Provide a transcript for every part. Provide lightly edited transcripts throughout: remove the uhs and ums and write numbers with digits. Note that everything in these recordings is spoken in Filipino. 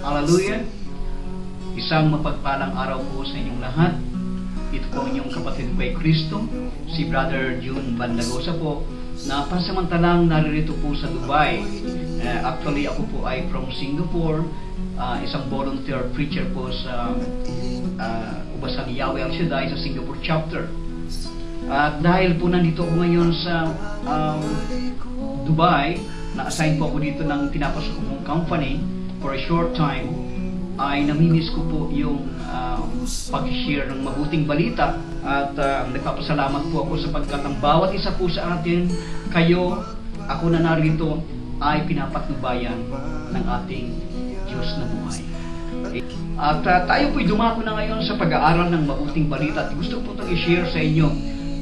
Hallelujah! Isang mapagpalang araw po sa inyong lahat. Ito po ang inyong kapatid kay Kristo, si Brother June Bandagosa po, na pansamantalang naririto po sa Dubai. Actually, ako po ay from Singapore, isang volunteer preacher po sa Ubasan Yahweh Al Shaddai sa Singapore chapter. At dahil po nandito ako ngayon sa Dubai, na-assign po ako dito ng pinapasok kong company for a short time, ay namimiss ko po yung pag-share ng mabuting balita at nagpapasalamat po ako sapagkat ang bawat isa po sa atin, kayo, ako na narito, ay pinapatnubayan ng ating Diyos na buhay. At tayo po'y dumako na ngayon sa pag-aaral ng mabuting balita at gusto po itong i-share sa inyo,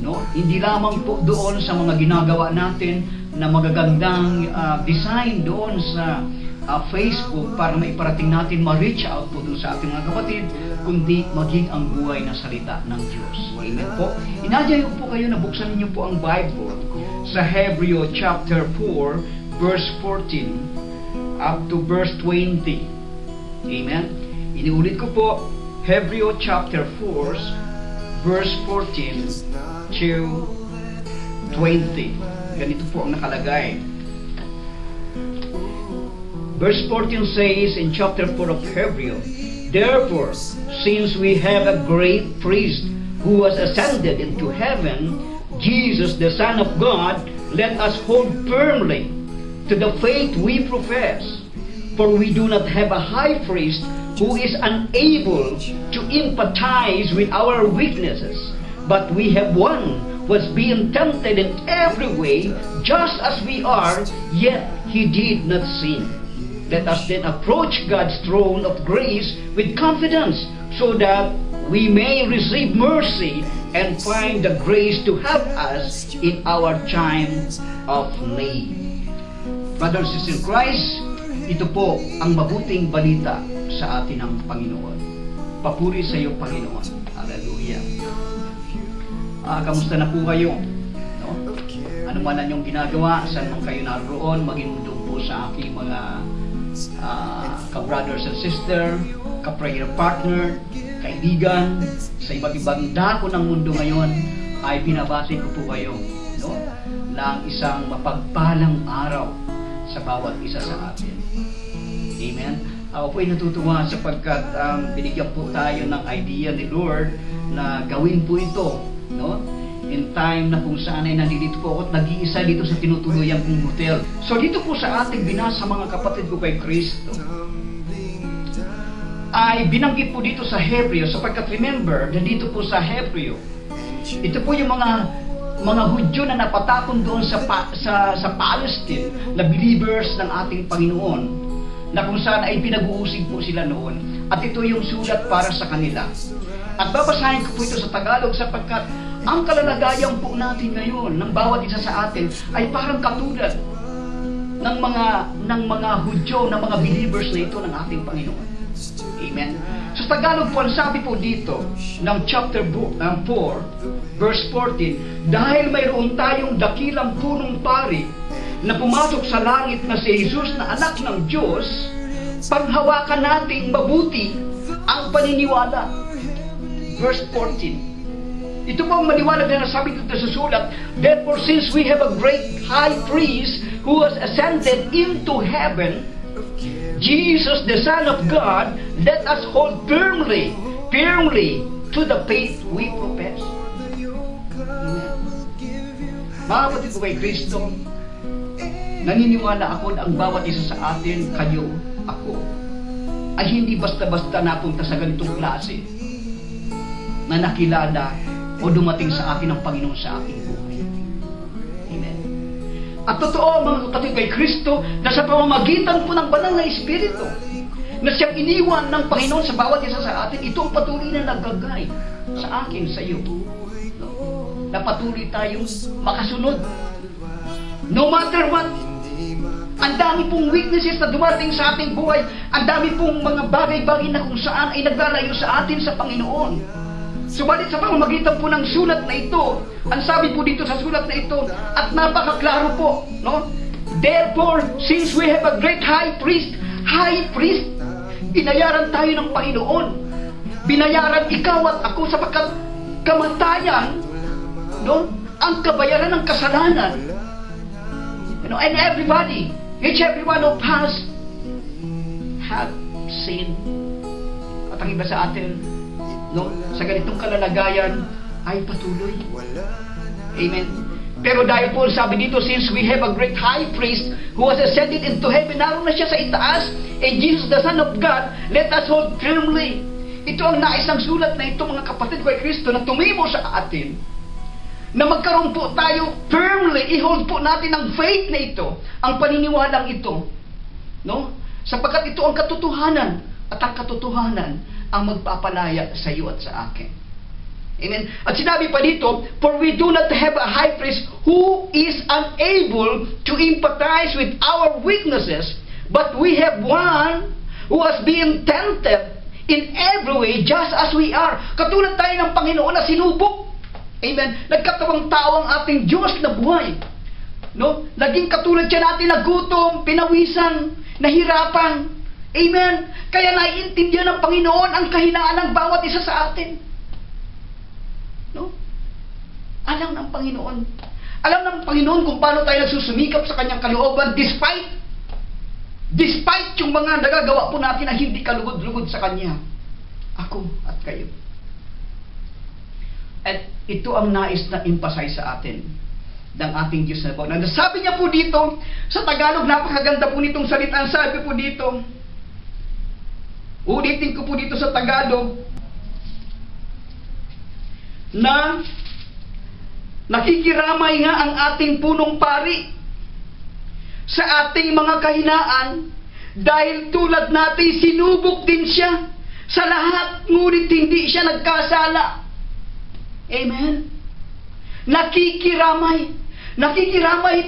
no? Hindi lamang po doon sa mga ginagawa natin na magagandang design doon sa Facebook para maiparating natin, ma-reach out po doon sa ating mga kapatid, kundi maging ang buhay na salita ng Diyos. Amen po. Inadya po kayo na buksan niyo po ang Bible sa Hebreo chapter 4, verse 14 up to verse 20. Amen. Iniulit ko po, Hebreo chapter 4, verse 14 to 20. Ganito po ang nakalagay. Verse 14 says in chapter 4 of Hebreo, "Therefore, since we have a great priest who has ascended into heaven, Jesus the Son of God, let us hold firmly to the faith we profess. For we do not have a high priest who is unable to empathize with our weaknesses, but we have one who has been tempted in every way, just as we are, yet he did not sin. Let us then approach God's throne of grace with confidence, so that we may receive mercy and find the grace to help us in our time of need." Brothers and sisters in Christ, ito po ang mabuting balita sa atin ng Panginoon. Papuri sa iyo, Panginoon. Hallelujah. Kamusta na po kayo? No? Ano man ang inyong ginagawa, saan man kayo naroon, maging doon po sa aking mga ka-brothers and sister, ka-prayer partner, kaibigan, sa iba't ibang dako ng mundo ngayon, ay binabati ko po kayo, no? Ng isang mapagpalang araw sa bawat isa sa atin. Amen? Ako po ay natutuwa sapagkat binigyan po tayo ng idea ni Lord na gawin po ito, no? In time na kung saan ay nandito po ako at nag-iisa dito sa tinutuluyan kong hotel. So dito po sa ating binasa mga kapatid ko kay Kristo, ay binanggit po dito sa Hebreo sapagkat remember, dito po sa Hebreo, ito po yung mga Hudyo na napatakon doon sa Palestine na believers ng ating Panginoon, na kung saan ay pinag-uusig po sila noon, at ito yung sulat para sa kanila. At babasahin ko po ito sa Tagalog sapagkat ang kalalagayan po natin ngayon ng bawat isa sa atin ay parang katulad ng mga Hudyo, ng mga believers na ito ng ating Panginoon. Amen. Sa Tagalog po, ang sabi po dito ng chapter 4, verse 14, "Dahil mayroon tayong dakilang punong pari na pumasok sa langit na si Jesus na anak ng Diyos, panghawakan nating mabuti ang paniniwala." Verse 14. Ito po ang maliwanag na nasabi dito sa sulat, "Therefore, since we have a great high priest who has ascended into heaven, Jesus the Son of God, let us hold firmly to the faith we profess." Mga kapatid ko kay Kristo, naniniwala ako na ang bawat isa sa atin, kayo, ako, ay hindi basta-basta napunta sa ganitong klase na nakilala o dumating sa atin ang Panginoon sa ating buhay. Amen. At totoo mga kapatid kay Kristo na sa pamamagitan po ng banal na Espiritu na siyang iniwan ng Panginoon sa bawat isa sa atin, ito ang patuloy na naggagay sa akin, sa iyo. No? Na patuloy tayong makasunod. No matter what, ang dami pong weaknesses na dumating sa ating buhay, ang dami pong mga bagay-bagay na kung saan ay naglalayo sa atin sa Panginoon. Subalit sa pamamagitan po ng sulat na ito, ang sabi po dito sa sulat na ito, at napakaklaro po, no? "Therefore, since we have a great high priest, Binayaran tayo ng Panginoon. Binayaran ikaw at ako sapagkat kamatayan, no? Ang kabayaran ng kasalanan. And everybody, each every one of us have sinned. At ang iba sa atin, no, sa ganitong kalalagayan ay patuloy. Amen. Pero dahil po sabi dito, since we have a great high priest who has ascended into heaven, naroon na siya sa itaas, and Jesus the Son of God, let us hold firmly. Ito ang naisang sulat na ito, mga kapatid ko ay Kristo, na tumimo sa atin, na magkaroon po tayo firmly, i-hold po natin ang faith na ito, ang paniniwalang ito, no? Sapagkat ito ang katotohanan, at ang katotohanan ang magpapalaya sa iyo at sa akin. Amen. At sinabi pa dito, for we do not have a high priest who is unable to empathize with our weaknesses, but we have one who has been tempted in every way just as we are. Katulad tayo ng Panginoon na sinubok. Amen. Nagkatawang tao ang ating Diyos na buhay. No? Naging katulad siya natin na gutom, pinawisan, nahirapan. Amen. Kaya naiintindihan ng Panginoon ang kahinaan ng bawat isa sa atin. No? Alam ng Panginoon. Alam ng Panginoon kung paano tayo nagsusumikap sa kanyang kalooban despite yung mga nagagawa po natin na hindi kalugod-lugod sa kanya. Ako at kayo. At ito ang nais na emphasize sa atin ng ating Diyos na po. Sabi niya po dito, sa Tagalog, napakaganda po nitong salita. Sabi po dito, ulitin ko po dito sa Tagalog, na nakikiramay nga ang ating punong pari sa ating mga kahinaan dahil tulad natin sinubok din siya sa lahat, ngunit hindi siya nagkasala. Amen. Nakikiramay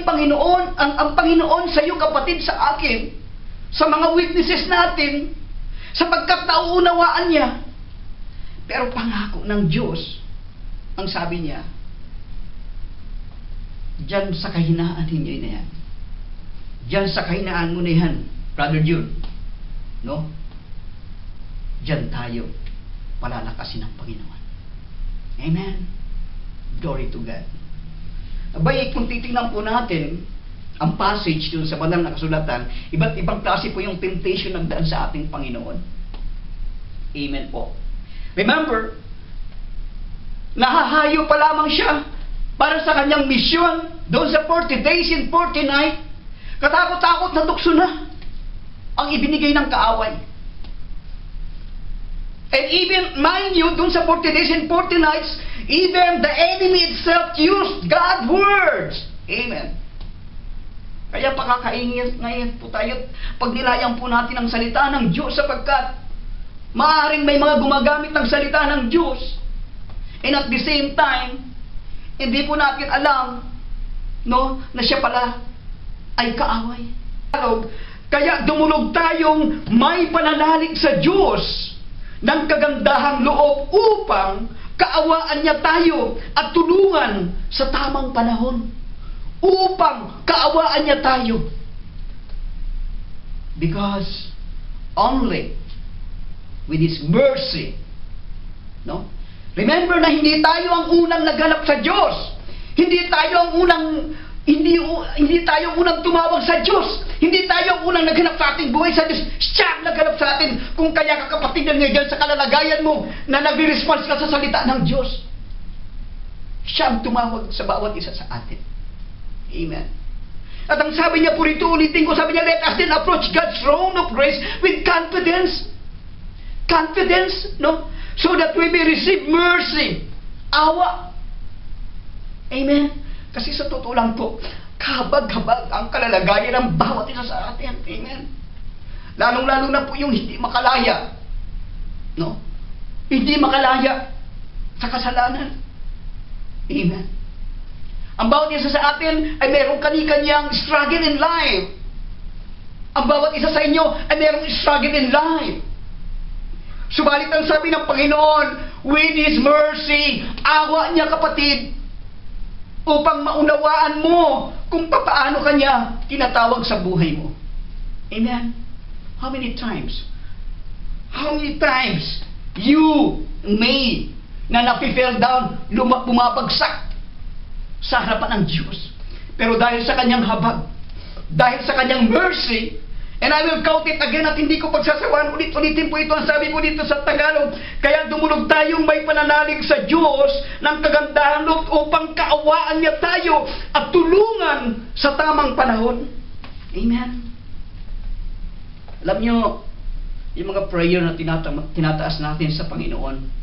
Panginoon, ang Panginoon sa iyo kapatid, sa akin, sa mga weaknesses natin, sapagkat nauunawaan niya. Pero pangako ng Diyos, ang sabi niya, diyan sa kahinaan ninyo na yan. Diyan sa kahinaan mo na yan, Brother June. No? Diyan tayo palalakasin ng Panginoon. Amen. Glory to God. Abay, kung titingnan po natin ang passage dun sa banal na kasulatan, iba't ibang klase po yung temptation ng daan sa ating Panginoon. Amen po. Remember, nahahayo pa lamang siya para sa kanyang misyon doon sa 40 days and 40 nights. Katakot-takot na tukso na ang ibinigay ng kaaway. And even, mind you, doon sa 40 days and 40 nights, even the enemy itself used God's words. Amen. Kaya pakakaingit ngayon po tayo pag nilayang po natin ang salita ng Diyos, sapagkat maaaring may mga gumagamit ng salita ng Diyos, and at the same time, hindi po natin alam, no, na siya pala ay kaaway. Kaya dumulog tayong may pananalig sa Diyos ng kagandahang loob upang kaawaan niya tayo at tulungan sa tamang panahon. Upang kaawaan niya tayo. Because only with His mercy, no? Remember na hindi tayo ang unang naghanap sa Diyos. Hindi tayo ang unang tumawag sa Diyos. Hindi tayo ang unang naghanap sa ating buhay sa Diyos. Siya ang naghanap sa atin. Kung kaya ka kapatid na ngayon sa kalalagayan mo na nagre-response ka sa salita ng Diyos, siya ang tumawag sa bawat isa sa atin. Amen. At ang sabi niya po rito, ulitin ko, sabi niya, let us then approach God's throne of grace with confidence. Confidence, no? So that we may receive mercy. Awa. Amen. Kasi sa totoo lang po, kabag-habag ang kalalagayan ng bawat isa sa atin. Amen. Lalong-lalo na po yung hindi makalaya. No? Hindi makalaya sa kasalanan. Amen. Ang bawat isa sa atin ay mayroong kani-kanyang struggle in life. Ang bawat isa sa inyo ay mayroong struggle in life. Subalit ang sabi ng Panginoon, with His mercy, awa niya kapatid, upang maunawaan mo kung paano kanya tinatawag sa buhay mo. Amen? How many times How many times you may na napi-fell down, bumabagsak sa harapan ng Diyos. Pero dahil sa kanyang habag, dahil sa kanyang mercy, and I will count it again at hindi ko pagsasawaan, ulit-ulitin po ito ang sabi po dito sa Tagalog, kaya dumulog tayong may pananalig sa Diyos ng kagandahan loob upang kaawaan niya tayo at tulungan sa tamang panahon. Amen. Alam nyo, yung mga prayer na tinataas natin sa Panginoon,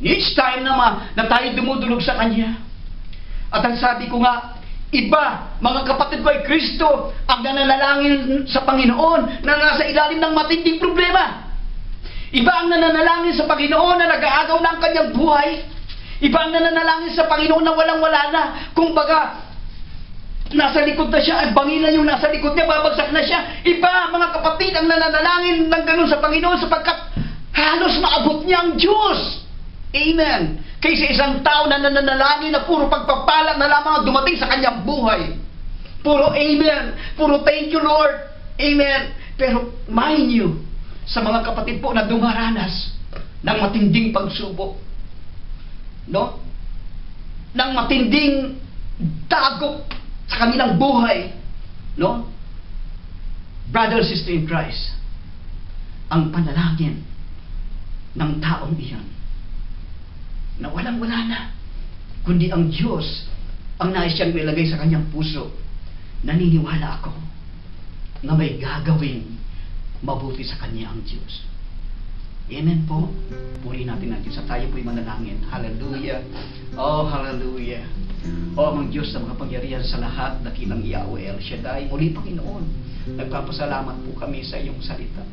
each time na tayo dumudulog sa Kanya, at ang sabi ko nga, iba, mga kapatid ko ay Kristo, ang nananalangin sa Panginoon na nasa ilalim ng matinding problema. Iba ang nananalangin sa Panginoon na nag-aagaw ng kanyang buhay. Iba ang nananalangin sa Panginoon na walang-wala na. Kung baga, nasa likod na siya, at bangilan yung nasa likod niya, babagsak na siya. Iba, mga kapatid, ang nananalangin ng ganun sa Panginoon sapagkat halos maabot niya ang Diyos. Amen. Kaysa isang tao na nananalangin na puro pagpapala na lamang ang dumating sa kanyang buhay. Puro amen. Puro thank you, Lord. Amen. Pero mind you, sa mga kapatid po na dumaranas ng matinding pagsubok, no? Ng matinding dagok sa kanilang buhay, no? Brother, sister in Christ, ang panalangin ng taong iyan na walang-wala na, kundi ang Diyos ang nais siyang ilagay sa kanyang puso. Naniniwala ako na may gagawin mabuti sa kanya ang Diyos. Amen po. Purihin natin sa tayo po'y manalangin. Hallelujah. Oh, hallelujah. Oh, ang Diyos na makapangyarihan sa lahat, dakilang Yahweh El Shaddai. Muli, Panginoon, nagpapasalamat po kami sa iyong salita.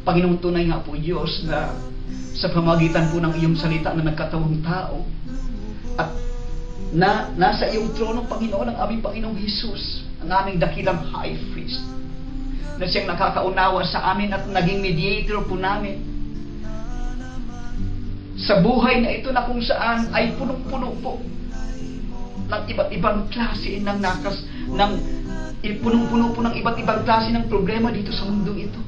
Panginoon, tunay nga po Diyos na sa pamagitan po ng iyong salita na nagkatawang tao at na nasa iyong trono, Panginoon, ang aming Panginoong Jesus, ang aming dakilang high priest, na siyang nakakaunawa sa amin at naging mediator po namin sa buhay na ito na kung saan ay punong-puno po ng iba't ibang klase punong-puno po ng iba't ibang klase ng problema dito sa mundong ito.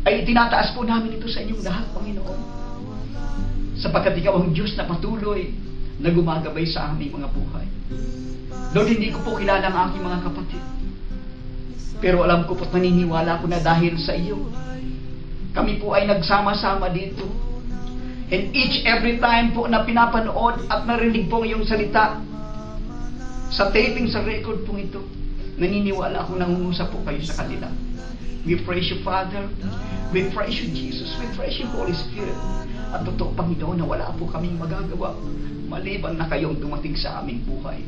Ay itinataas po namin ito sa inyong lahat, Panginoon, sapagkat ikaw ang Diyos na patuloy na gumagabay sa aming mga buhay. Lord, hindi ko po kilala ang aking mga kapatid, pero alam ko po't naniniwala ko na dahil sa iyo, kami po ay nagsama-sama dito. And every time po na pinapanood at narinig po iyong salita sa taping, sa record po ito, naniniwala akong nangungusap po kayo sa kanila. We praise you, Father. We praise you, Jesus. We praise you, Holy Spirit. At totoo, Panginoon, na wala po kaming magagawa maliban na kayong dumating sa aming buhay.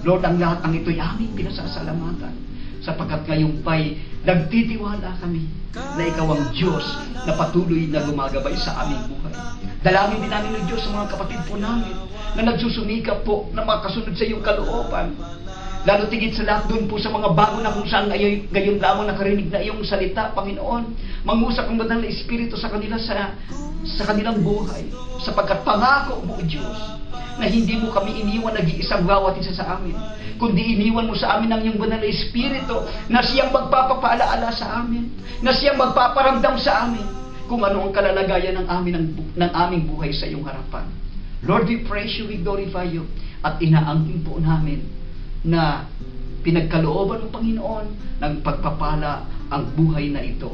Lord, ang lahat ng ito'y aming pinasasalamatan sapagkat ngayong pa'y nagtitiwala kami na ikaw ang Diyos na patuloy na gumagabay sa aming buhay. Dalangin din namin ng Diyos sa mga kapatid po namin na nagsusumikap po na makasunod sa iyong kalooban. Lalo tigit sa lahat doon po sa mga bago na kung saan ngayon lamang nakarinig na iyong salita, Panginoon. Mangusap ang banal na Espiritu sa kanila sa kanilang buhay. Sapagkat pangako mo, Diyos, na hindi mo kami iniwan nag-iisang bawat isa sa amin, kundi iniwan mo sa amin ang iyong banal na Espiritu na siyang magpapapaalaala sa amin, na siyang magpaparamdam sa amin kung ano ang kalalagayan ng aming buhay sa iyong harapan. Lord, we praise you, we glorify you, at inaangkin po namin na pinagkalooban ng Panginoon ng pagpapala ang buhay na ito.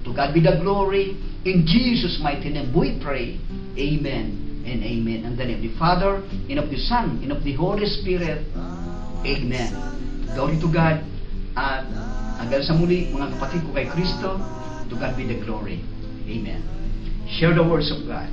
To God be the glory. In Jesus' mighty name we pray. Amen and amen. And the name of the Father, and of the Son, and of the Holy Spirit. Amen. Glory to God. At hanggang sa muli, mga kapatid ko kay Kristo, to God be the glory. Amen. Share the words of God.